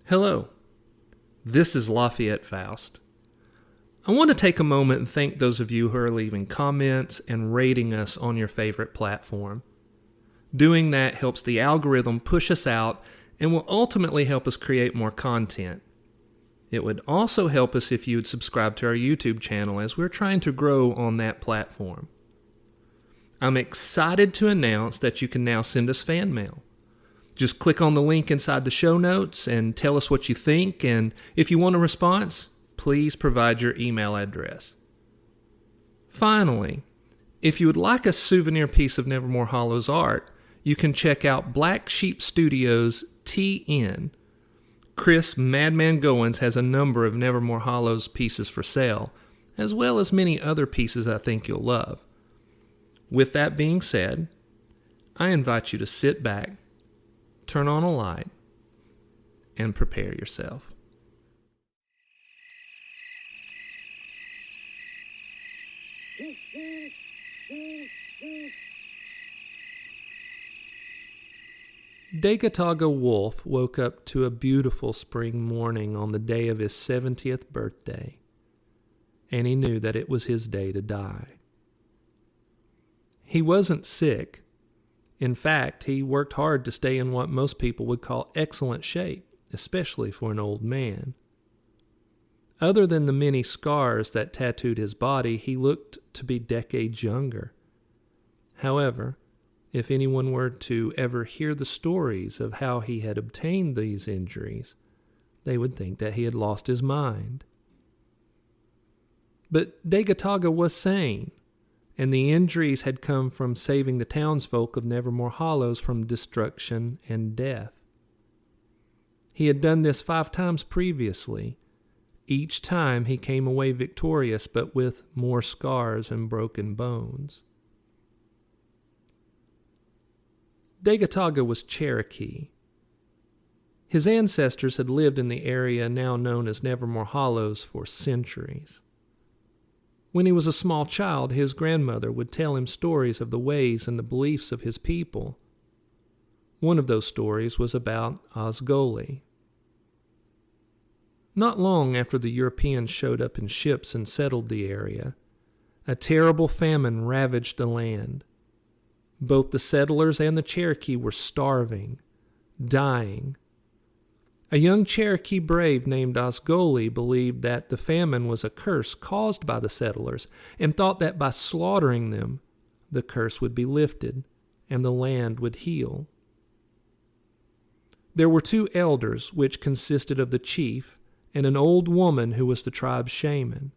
Hello, this is Lafayette Faust. I want to take a moment and thank those of you who are leaving comments and rating us on your favorite platform. Doing that helps the algorithm push us out and will ultimately help us create more content. It would also help us if you would subscribe to our YouTube channel as we're trying to grow on that platform. I'm excited to announce that you can now send us fan mail. Just click on the link inside the show notes and tell us what you think, and if you want a response, please provide your email address. Finally, if you would like a souvenir piece of Nevermore Hollows art, you can check out Black Sheep Studios TN. Chris Madman Goins has a number of Nevermore Hollows pieces for sale, as well as many other pieces I think you'll love. With that being said, I invite you to sit back, turn on a light, and prepare yourself. Degataga Wolf woke up to a beautiful spring morning on the day of his 70th birthday, and he knew that it was his day to die. He wasn't sick. In fact, he worked hard to stay in what most people would call excellent shape, especially for an old man. Other than the many scars that tattooed his body, he looked to be decades younger. However, if anyone were to ever hear the stories of how he had obtained these injuries, they would think that he had lost his mind. But Degataga was sane, and the injuries had come from saving the townsfolk of Nevermore Hollows from destruction and death. He had done this 5 times previously. Each time he came away victorious, but with more scars and broken bones. Degataga was Cherokee. His ancestors had lived in the area now known as Nevermore Hollows for centuries. When he was a small child, his grandmother would tell him stories of the ways and the beliefs of his people. One of those stories was about Asgoli. Not long after the Europeans showed up in ships and settled the area, a terrible famine ravaged the land. Both the settlers and the Cherokee were starving, dying. A young Cherokee brave named Asgoli believed that the famine was a curse caused by the settlers and thought that by slaughtering them, the curse would be lifted and the land would heal. There were 2 elders, which consisted of the chief and an old woman who was the tribe's shaman.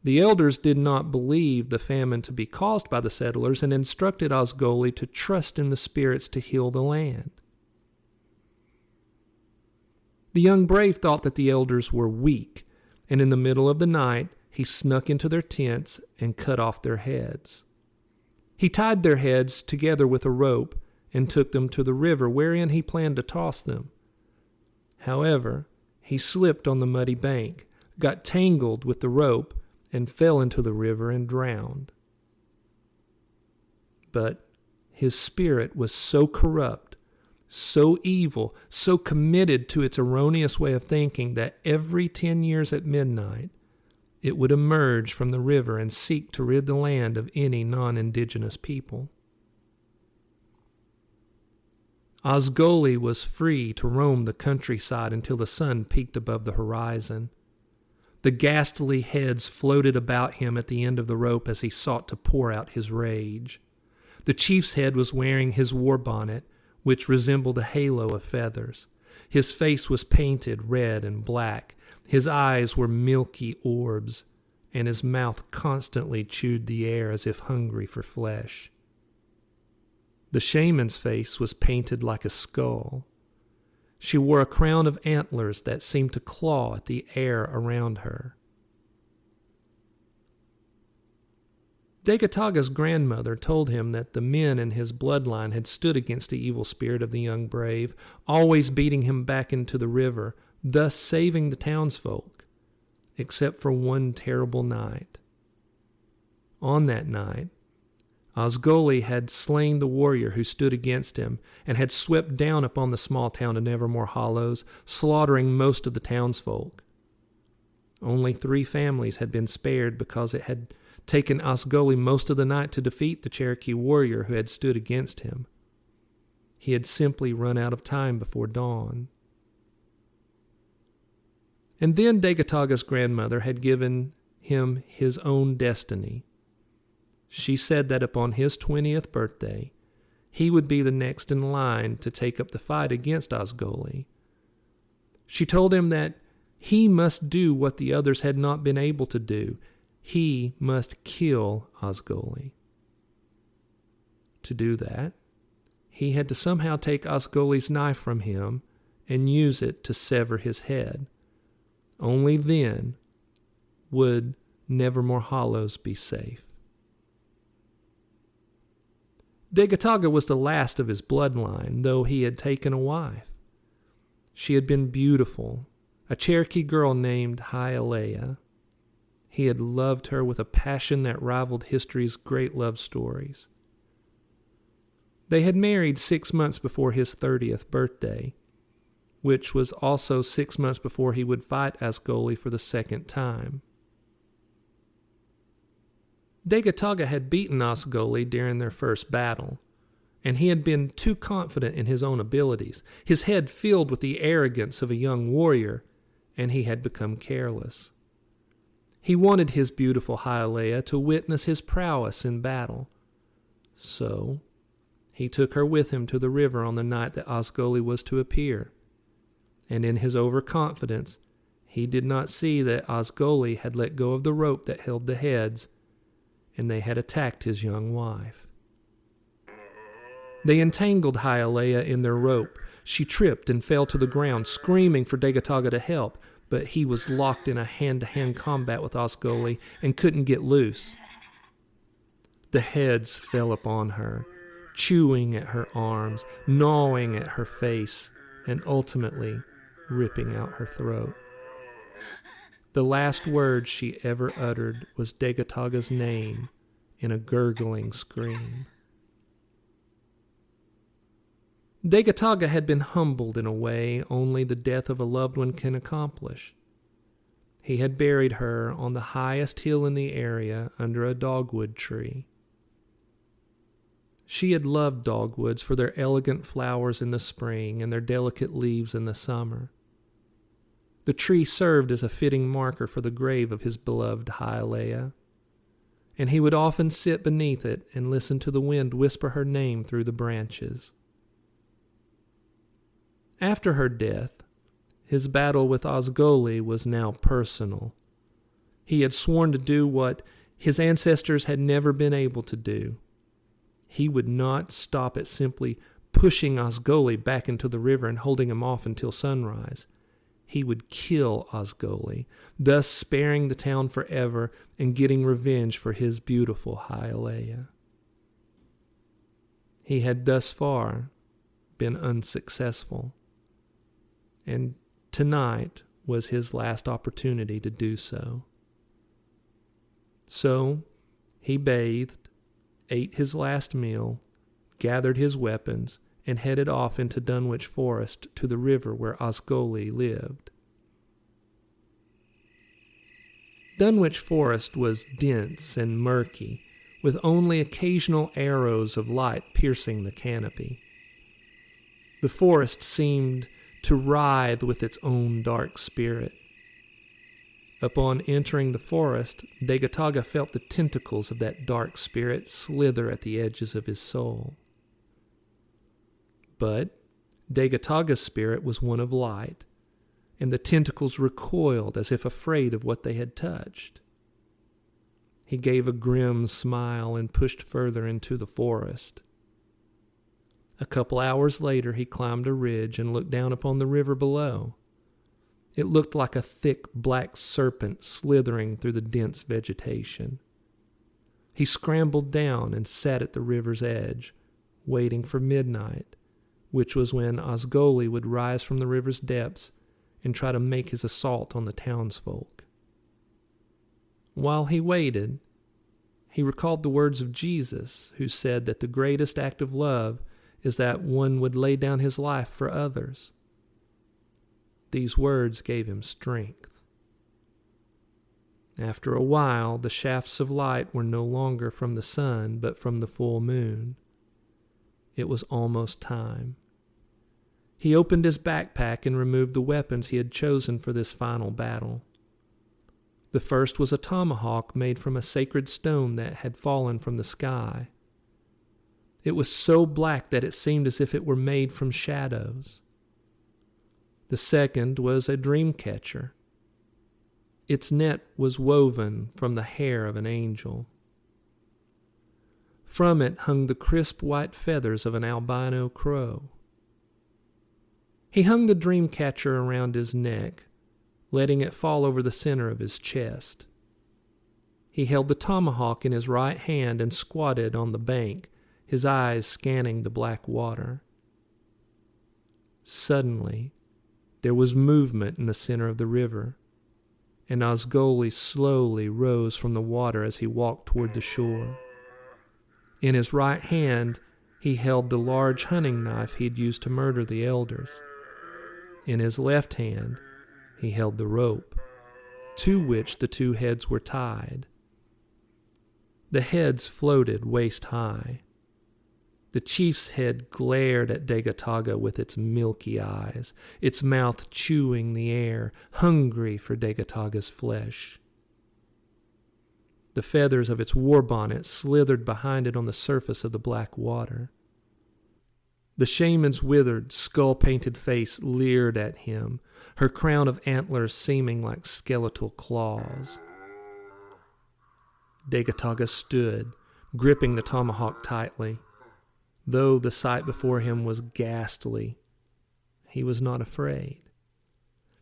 The elders did not believe the famine to be caused by the settlers and instructed Asgoli to trust in the spirits to heal the land. The young brave thought that the elders were weak, and in the middle of the night he snuck into their tents and cut off their heads. He tied their heads together with a rope and took them to the river wherein he planned to toss them. However, he slipped on the muddy bank, got tangled with the rope, and fell into the river and drowned. But his spirit was so corrupt, so evil, so committed to its erroneous way of thinking that every 10 years at midnight, it would emerge from the river and seek to rid the land of any non-indigenous people. Asgoli was free to roam the countryside until the sun peaked above the horizon. The ghastly heads floated about him at the end of the rope as he sought to pour out his rage. The chief's head was wearing his war bonnet, which resembled a halo of feathers. His face was painted red and black. His eyes were milky orbs, and his mouth constantly chewed the air as if hungry for flesh. The shaman's face was painted like a skull. She wore a crown of antlers that seemed to claw at the air around her. Degataga's grandmother told him that the men in his bloodline had stood against the evil spirit of the young brave, always beating him back into the river, thus saving the townsfolk, except for one terrible night. On that night, Asgoli had slain the warrior who stood against him and had swept down upon the small town of Nevermore Hollows, slaughtering most of the townsfolk. Only 3 families had been spared because it had taken Asgoli most of the night to defeat the Cherokee warrior who had stood against him. He had simply run out of time before dawn. And then Degataga's grandmother had given him his own destiny. She said that upon his 20th birthday, he would be the next in line to take up the fight against Asgoli. She told him that he must do what the others had not been able to do. He must kill Asgoli. To do that, he had to somehow take Asgoli's knife from him and use it to sever his head. Only then would Nevermore Hollows be safe. Degataga was the last of his bloodline, though he had taken a wife. She had been beautiful, a Cherokee girl named Hialeah. He had loved her with a passion that rivaled history's great love stories. They had married 6 months before his 30th birthday, which was also 6 months before he would fight Asgoli for the second time. Degataga had beaten Asgoli during their first battle, and he had been too confident in his own abilities, his head filled with the arrogance of a young warrior, and he had become careless. He wanted his beautiful Hialeah to witness his prowess in battle. So he took her with him to the river on the night that Asgoli was to appear, and in his overconfidence, he did not see that Asgoli had let go of the rope that held the heads, and they had attacked his young wife. They entangled Hialeah in their rope. She tripped and fell to the ground, screaming for Degataga to help, but he was locked in a hand-to-hand combat with Asgoli and couldn't get loose. The heads fell upon her, chewing at her arms, gnawing at her face, and ultimately ripping out her throat. The last word she ever uttered was Degataga's name in a gurgling scream. Degataga had been humbled in a way only the death of a loved one can accomplish. He had buried her on the highest hill in the area under a dogwood tree. She had loved dogwoods for their elegant flowers in the spring and their delicate leaves in the summer. The tree served as a fitting marker for the grave of his beloved Hialeah, and he would often sit beneath it and listen to the wind whisper her name through the branches. After her death, his battle with Asgoli was now personal. He had sworn to do what his ancestors had never been able to do. He would not stop at simply pushing Asgoli back into the river and holding him off until sunrise. He would kill Asgoli, thus sparing the town forever and getting revenge for his beautiful Hialeah. He had thus far been unsuccessful, and tonight was his last opportunity to do so. So he bathed, ate his last meal, gathered his weapons, and headed off into Dunwich Forest to the river where Asgoli lived. Dunwich Forest was dense and murky, with only occasional arrows of light piercing the canopy. The forest seemed to writhe with its own dark spirit. Upon entering the forest, Degataga felt the tentacles of that dark spirit slither at the edges of his soul. But Degataga's spirit was one of light, and the tentacles recoiled as if afraid of what they had touched. He gave a grim smile and pushed further into the forest. A couple hours later, he climbed a ridge and looked down upon the river below. It looked like a thick black serpent slithering through the dense vegetation. He scrambled down and sat at the river's edge, waiting for midnight, which was when Asgoli would rise from the river's depths and try to make his assault on the townsfolk. While he waited, He recalled the words of Jesus, who said that the greatest act of love is that one would lay down his life for others. These words gave him strength. After a while, the shafts of light were no longer from the sun, but from the full moon. It was almost time. He opened his backpack and removed the weapons he had chosen for this final battle. The first was a tomahawk made from a sacred stone that had fallen from the sky. It was so black that it seemed as if it were made from shadows. The second was a dream catcher. Its net was woven from the hair of an angel. From it hung the crisp white feathers of an albino crow. He hung the dream catcher around his neck, letting it fall over the center of his chest. He held the tomahawk in his right hand and squatted on the bank, his eyes scanning the black water. Suddenly, there was movement in the center of the river, and Asgoli slowly rose from the water as he walked toward the shore. In his right hand, he held the large hunting knife he had used to murder the elders. In his left hand, he held the rope, to which the two heads were tied. The heads floated waist high. The chief's head glared at Degataga with its milky eyes, its mouth chewing the air, hungry for Degataga's flesh. The feathers of its war bonnet slithered behind it on the surface of the black water. The shaman's withered, skull-painted face leered at him, her crown of antlers seeming like skeletal claws. Degataga stood, gripping the tomahawk tightly. Though the sight before him was ghastly, he was not afraid.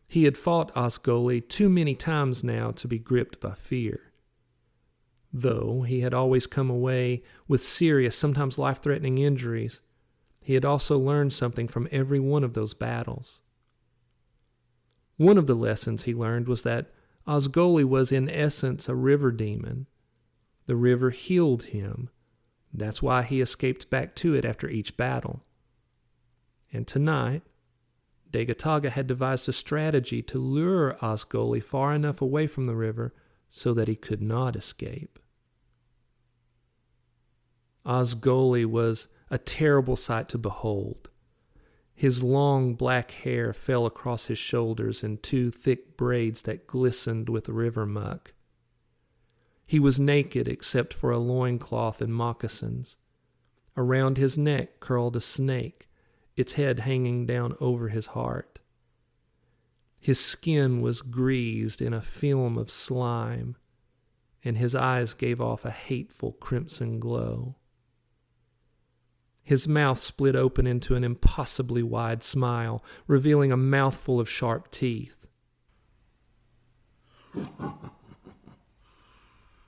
He had fought Asgoli too many times now to be gripped by fear. Though he had always come away with serious, sometimes life-threatening injuries, he had also learned something from every one of those battles. One of the lessons he learned was that Asgoli was in essence a river demon. The river healed him. That's why he escaped back to it after each battle. And tonight, Degataga had devised a strategy to lure Asgoli far enough away from the river so that he could not escape. Asgoli was a terrible sight to behold. His long black hair fell across his shoulders in two thick braids that glistened with river muck. He was naked except for a loincloth and moccasins. Around his neck curled a snake, its head hanging down over his heart. His skin was greased in a film of slime, and his eyes gave off a hateful crimson glow. His mouth split open into an impossibly wide smile, revealing a mouthful of sharp teeth.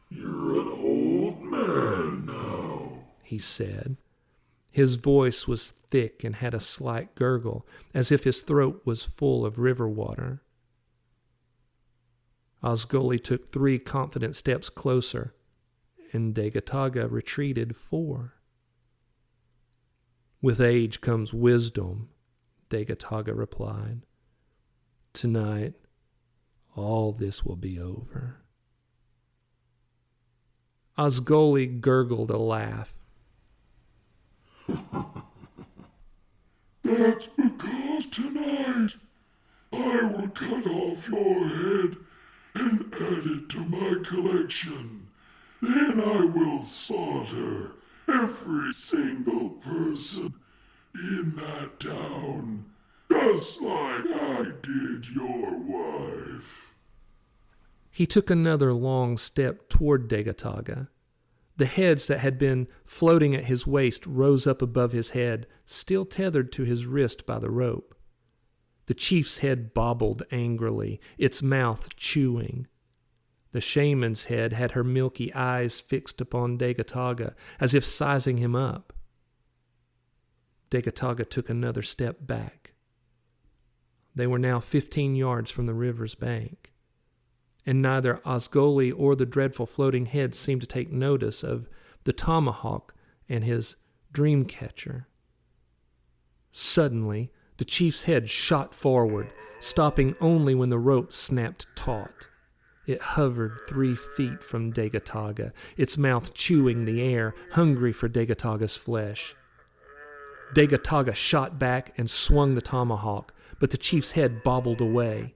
"You're an old man now," he said. His voice was thick and had a slight gurgle, as if his throat was full of river water. Asgoli took 3 confident steps closer, and Degataga retreated 4. "With age comes wisdom," Degataga replied. "Tonight, all this will be over." Asgoli gurgled a laugh. "That's because tonight I will cut off your head and add it to my collection. Then I will slaughter every single person in that town, just like I did your wife." He took another long step toward Degataga. The heads that had been floating at his waist rose up above his head, still tethered to his wrist by the rope. The chief's head bobbled angrily, its mouth chewing. The shaman's head had her milky eyes fixed upon Degataga, as if sizing him up. Degataga took another step back. They were now 15 yards from the river's bank. and neither Asgoli or the dreadful floating head seemed to take notice of the tomahawk and his dream catcher. Suddenly, the chief's head shot forward, stopping only when the rope snapped taut. It hovered 3 feet from Degataga, its mouth chewing the air, hungry for Degataga's flesh. Degataga shot back and swung the tomahawk, but the chief's head bobbled away.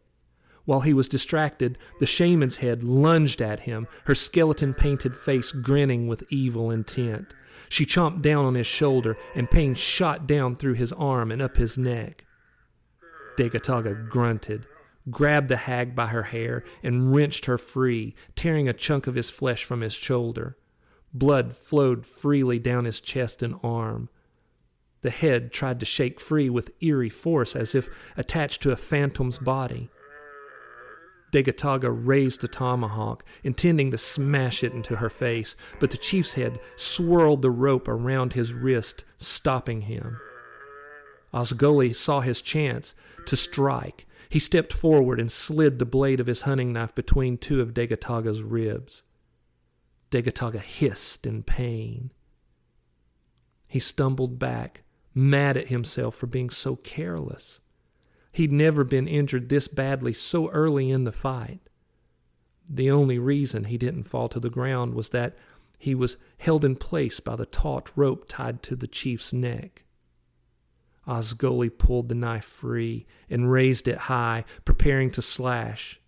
While he was distracted, the shaman's head lunged at him, her skeleton-painted face grinning with evil intent. She chomped down on his shoulder, and pain shot down through his arm and up his neck. Degataga grunted, grabbed the hag by her hair, and wrenched her free, tearing a chunk of his flesh from his shoulder. Blood flowed freely down his chest and arm. The head tried to shake free with eerie force as if attached to a phantom's body. Degataga raised the tomahawk, intending to smash it into her face, but the chief's head swirled the rope around his wrist, stopping him. Asgoli saw his chance to strike. He stepped forward and slid the blade of his hunting knife between 2 of Degataga's ribs. Degataga hissed in pain. He stumbled back, mad at himself for being so careless. He'd never been injured this badly so early in the fight. The only reason he didn't fall to the ground was that he was held in place by the taut rope tied to the chief's neck. Asgoli pulled the knife free and raised it high, preparing to slash.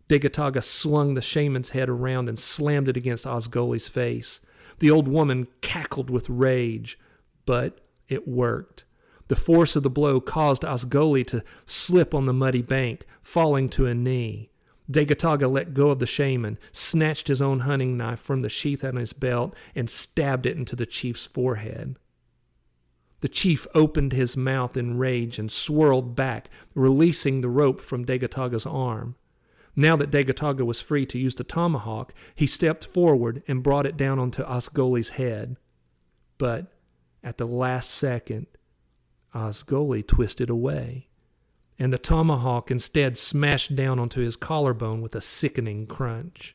Degataga slung the shaman's head around and slammed it against Asgoli's face. The old woman cackled with rage, but it worked. The force of the blow caused Asgoli to slip on the muddy bank, falling to a knee. Degataga let go of the shaman, snatched his own hunting knife from the sheath on his belt, and stabbed it into the chief's forehead. The chief opened his mouth in rage and swirled back, releasing the rope from Degataga's arm. Now that Degataga was free to use the tomahawk, he stepped forward and brought it down onto Asgoli's head. But at the last second, Asgoli twisted away, and the tomahawk instead smashed down onto his collarbone with a sickening crunch.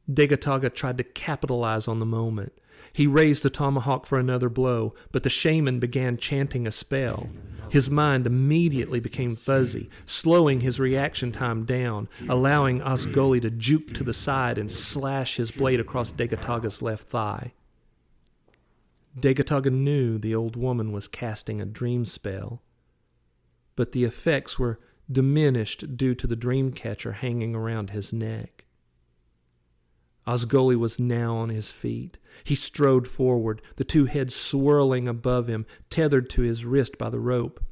Degataga tried to capitalize on the moment. He raised the tomahawk for another blow, but the shaman began chanting a spell. His mind immediately became fuzzy, slowing his reaction time down, allowing Asgoli to juke to the side and slash his blade across Degataga's left thigh. Degataga knew the old woman was casting a dream spell, but the effects were diminished due to the dream catcher hanging around his neck. Asgoli was now on his feet. He strode forward, the 2 heads swirling above him, tethered to his wrist by the rope.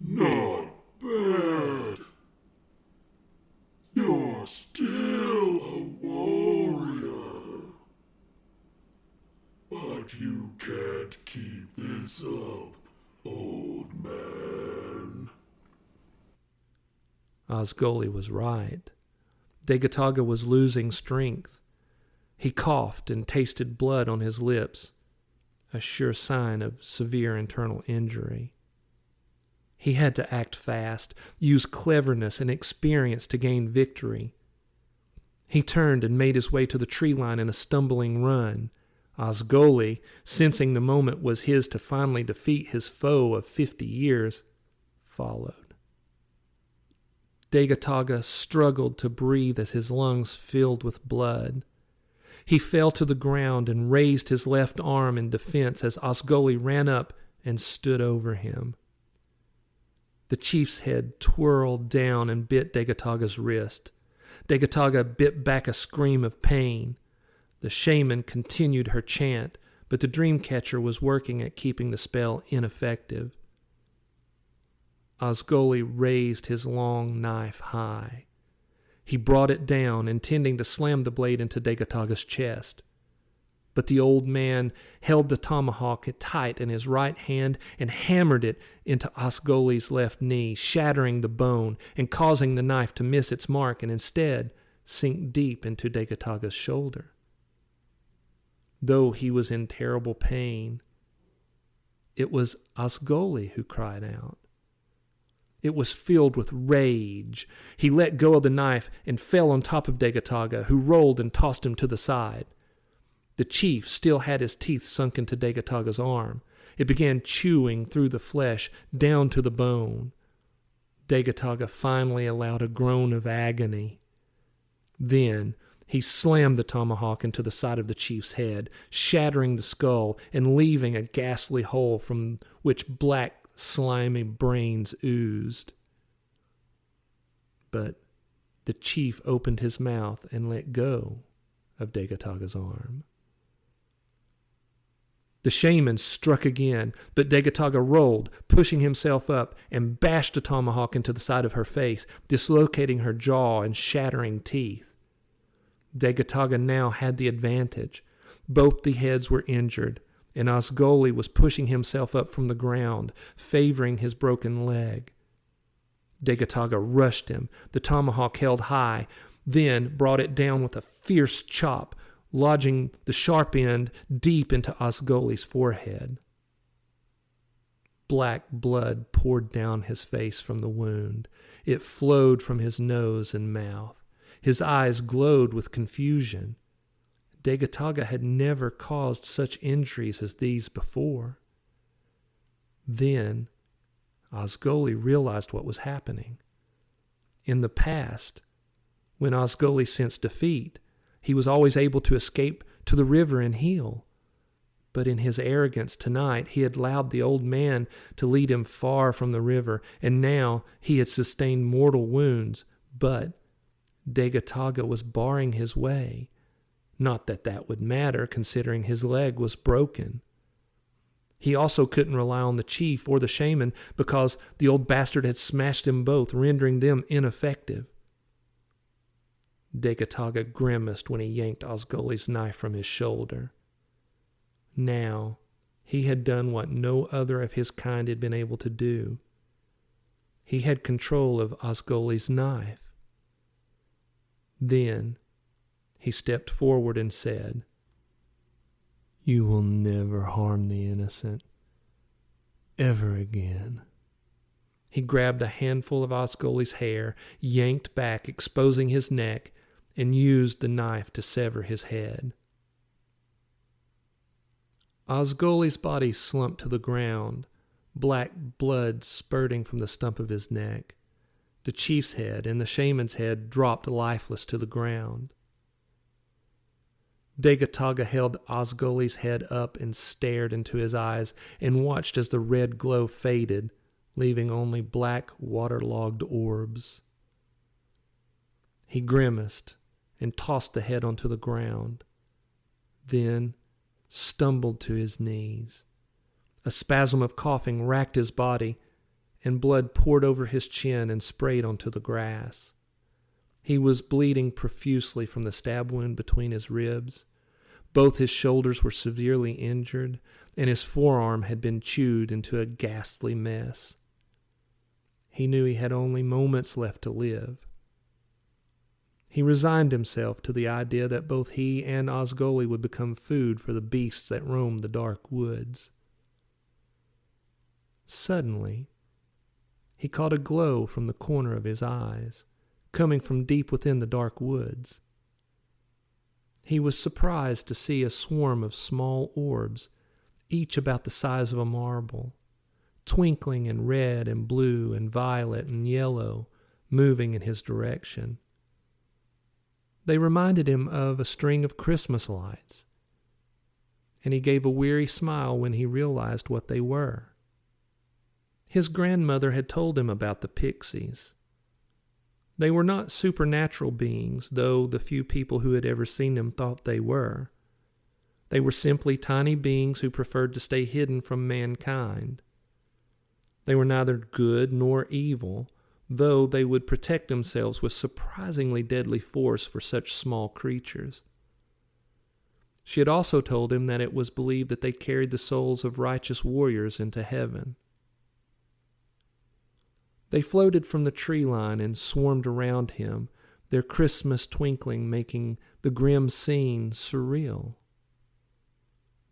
Not bad. You're still a warrior. But you can't keep this up, old man. Asgoli was right. Degataga was losing strength. He coughed and tasted blood on his lips, a sure sign of severe internal injury. He had to act fast, use cleverness and experience to gain victory. He turned and made his way to the tree line in a stumbling run. Asgoli, sensing the moment was his to finally defeat his foe of 50 years, followed. Degataga struggled to breathe as his lungs filled with blood. He fell to the ground and raised his left arm in defense as Asgoli ran up and stood over him. The chief's head twirled down and bit Degataga's wrist. Degataga bit back a scream of pain. The shaman continued her chant, but the dream catcher was working at keeping the spell ineffective. Asgoli raised his long knife high. He brought it down, intending to slam the blade into Degataga's chest. But the old man held the tomahawk tight in his right hand and hammered it into Asgoli's left knee, shattering the bone and causing the knife to miss its mark and instead sink deep into Degataga's shoulder. Though he was in terrible pain, it was Asgoli who cried out. It was filled with rage. He let go of the knife and fell on top of Degataga, who rolled and tossed him to the side. The chief still had his teeth sunk into Degataga's arm. It began chewing through the flesh down to the bone. Degataga finally allowed a groan of agony. Then he slammed the tomahawk into the side of the chief's head, shattering the skull and leaving a ghastly hole from which black, slimy brains oozed. But the chief opened his mouth and let go of Degataga's arm. The shaman struck again, but Degataga rolled, pushing himself up, and bashed a tomahawk into the side of her face, dislocating her jaw and shattering teeth. Degataga now had the advantage. Both the heads were injured, and Asgoli was pushing himself up from the ground, favoring his broken leg. Degataga rushed him, the tomahawk held high, then brought it down with a fierce chop, lodging the sharp end deep into Asgoli's forehead. Black blood poured down his face from the wound. It flowed from his nose and mouth. His eyes glowed with confusion. Degataga had never caused such injuries as these before. Then Asgoli realized what was happening. In the past, when Asgoli sensed defeat, he was always able to escape to the river and heal. But in his arrogance tonight, he had allowed the old man to lead him far from the river, and now he had sustained mortal wounds, but Degataga was barring his way. Not that that would matter, considering his leg was broken. He also couldn't rely on the chief or the shaman because the old bastard had smashed them both, rendering them ineffective. Degataga grimaced when he yanked Asgoli's knife from his shoulder. Now, he had done what no other of his kind had been able to do. He had control of Asgoli's knife. Then he stepped forward and said, "You will never harm the innocent, ever again." He grabbed a handful of Asgoli's hair, yanked back, exposing his neck, and used the knife to sever his head. Asgoli's body slumped to the ground, black blood spurting from the stump of his neck. The chief's head and the shaman's head dropped lifeless to the ground. Degataga held Asgoli's head up and stared into his eyes and watched as the red glow faded, leaving only black, waterlogged orbs. He grimaced and tossed the head onto the ground, then stumbled to his knees. A spasm of coughing racked his body, and blood poured over his chin and sprayed onto the grass. He was bleeding profusely from the stab wound between his ribs. Both his shoulders were severely injured, and his forearm had been chewed into a ghastly mess. He knew he had only moments left to live. He resigned himself to the idea that both he and Asgoli would become food for the beasts that roamed the dark woods. Suddenly, he caught a glow from the corner of his eyes, coming from deep within the dark woods. He was surprised to see a swarm of small orbs, each about the size of a marble, twinkling in red and blue and violet and yellow, moving in his direction. They reminded him of a string of Christmas lights, and he gave a weary smile when he realized what they were. His grandmother had told him about the pixies. They were not supernatural beings, though the few people who had ever seen them thought they were. They were simply tiny beings who preferred to stay hidden from mankind. They were neither good nor evil, though they would protect themselves with surprisingly deadly force for such small creatures. She had also told him that it was believed that they carried the souls of righteous warriors into heaven. They floated from the tree line and swarmed around him, their Christmas twinkling making the grim scene surreal.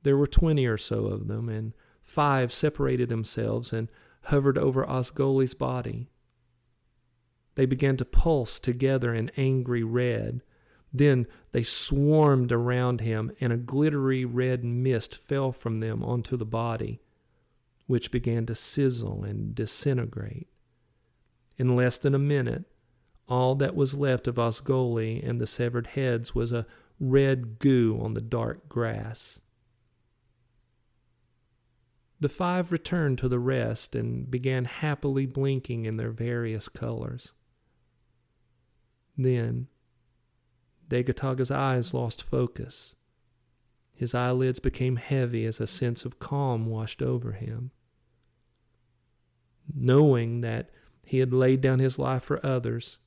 There were 20 or so of them, and 5 separated themselves and hovered over Asgoli's body, They began to pulse together in angry red. Then they swarmed around him, and a glittery red mist fell from them onto the body, which began to sizzle and disintegrate. In less than a minute, all that was left of Asgoli and the severed heads was a red goo on the dark grass. The five returned to the rest and began happily blinking in their various colors. Then, Degataga's eyes lost focus. His eyelids became heavy as a sense of calm washed over him. Knowing that he had laid down his life for others,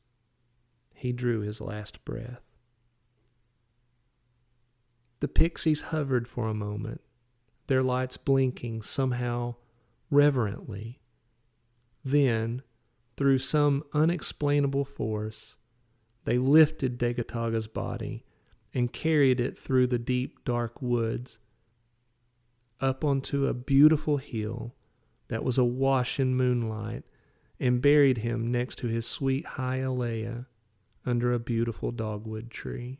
he drew his last breath. The pixies hovered for a moment, their lights blinking somehow reverently. Then, through some unexplainable force, they lifted Degataga's body and carried it through the deep, dark woods up onto a beautiful hill that was awash in moonlight and buried him next to his sweet Hialeah under a beautiful dogwood tree.